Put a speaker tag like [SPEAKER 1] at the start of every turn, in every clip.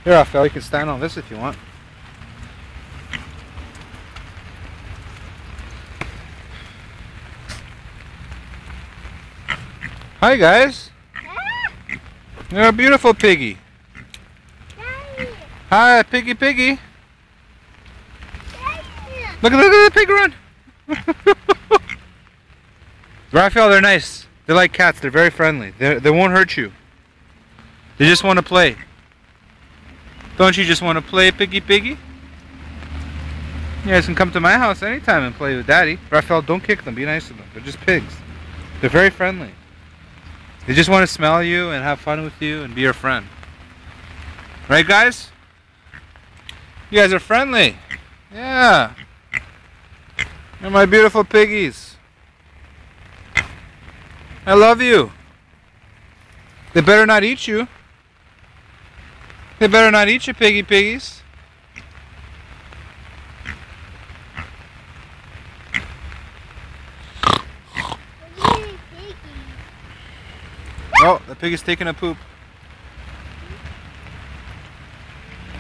[SPEAKER 1] Here, Raphael, you can stand on this if you want. Hi, guys. You're a beautiful piggy. Hi, piggy, piggy. Look at the pig run. Raphael, they're nice. They're like cats. They're very friendly. They won't hurt you. They just want to play. Don't you just want to play, piggy, piggy? You guys can come to my house anytime and play with Daddy. Raphael, don't kick them. Be nice to them. They're just pigs. They're very friendly. They just want to smell you and have fun with you and be your friend. Right, guys? You guys are friendly. Yeah. You're my beautiful piggies. I love you. They better not eat you. They better not eat you, piggy piggies. Oh, the pig is taking a poop.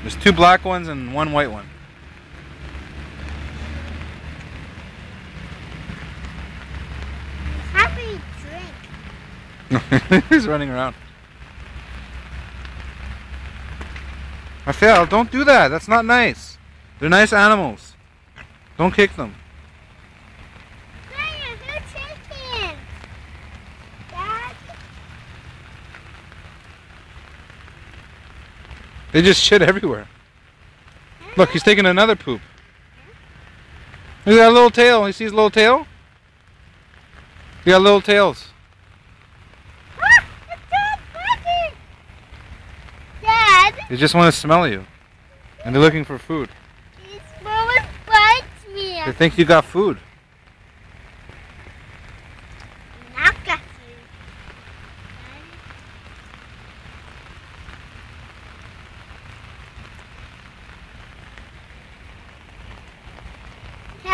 [SPEAKER 1] There's 2 black ones and 1 white one.
[SPEAKER 2] Happy drink.
[SPEAKER 1] He's running around. Raphael, don't do that. That's not nice. They're nice animals. Don't kick them. They just shit everywhere. Look, he's taking another poop. Look at that little tail. You see his little tail? He got little tails.
[SPEAKER 2] Dad!
[SPEAKER 1] They just want to smell you. And they're looking for food.
[SPEAKER 2] These mama bites me.
[SPEAKER 1] They think you got food.
[SPEAKER 2] Not got food.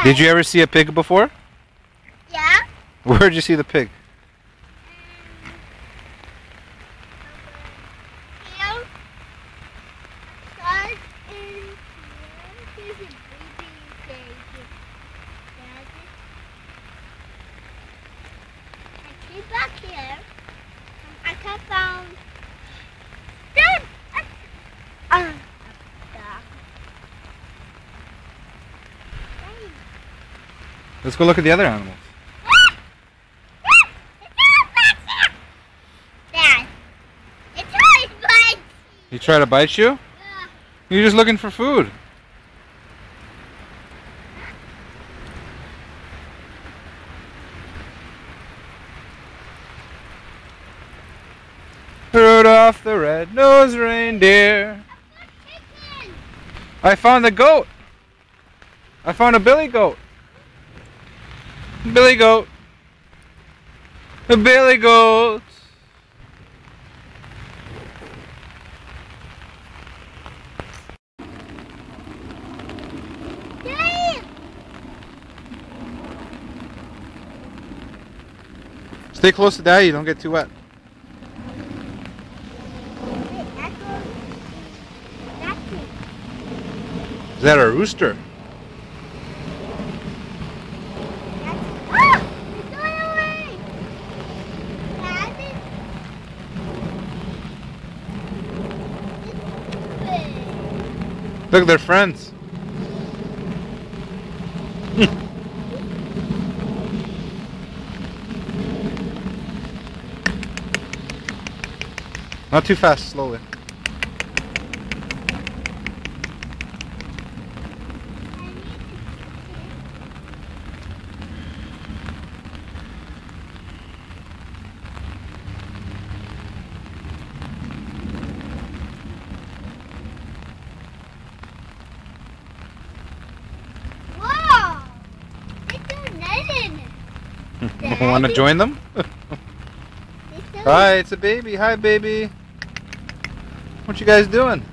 [SPEAKER 1] Did you ever see a pig before?
[SPEAKER 2] Yeah.
[SPEAKER 1] Where'd you see the pig?
[SPEAKER 2] Back here, I can found.
[SPEAKER 1] Let's go look at the other animals.
[SPEAKER 2] Dad, it's always bites.
[SPEAKER 1] He tried to bite you? You're just looking for food. Rudolph the red-nosed reindeer. I found a goat. I found a billy goat. Billy goat. The billy goat. Stay close to Daddy, don't get too wet. Is that a rooster? Look, they're friends. Not too fast, slowly. Want to join them? Hi, it's a baby. Hi, baby. What you guys doing?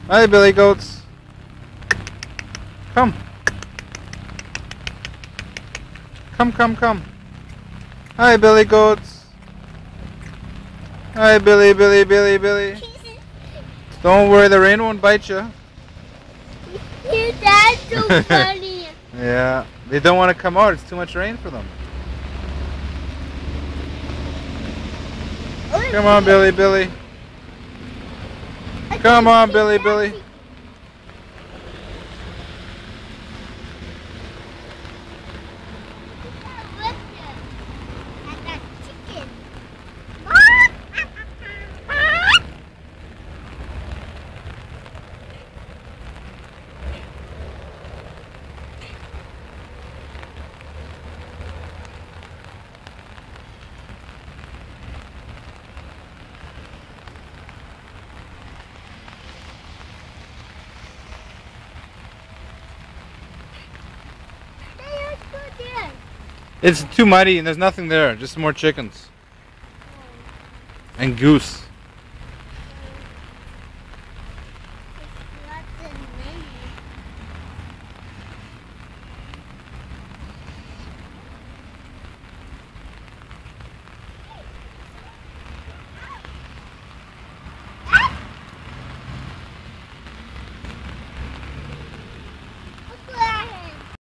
[SPEAKER 1] Hi, billy goats. Come. Come. Hi, billy goats. Hi, Billy. Don't worry, the rain won't bite you.
[SPEAKER 2] That's so funny.
[SPEAKER 1] Yeah, they don't want to come out. It's too much rain for them. Come on, Billy, Billy. Come on, Billy, Billy. It's too muddy and there's nothing there. Just more chickens. And goose.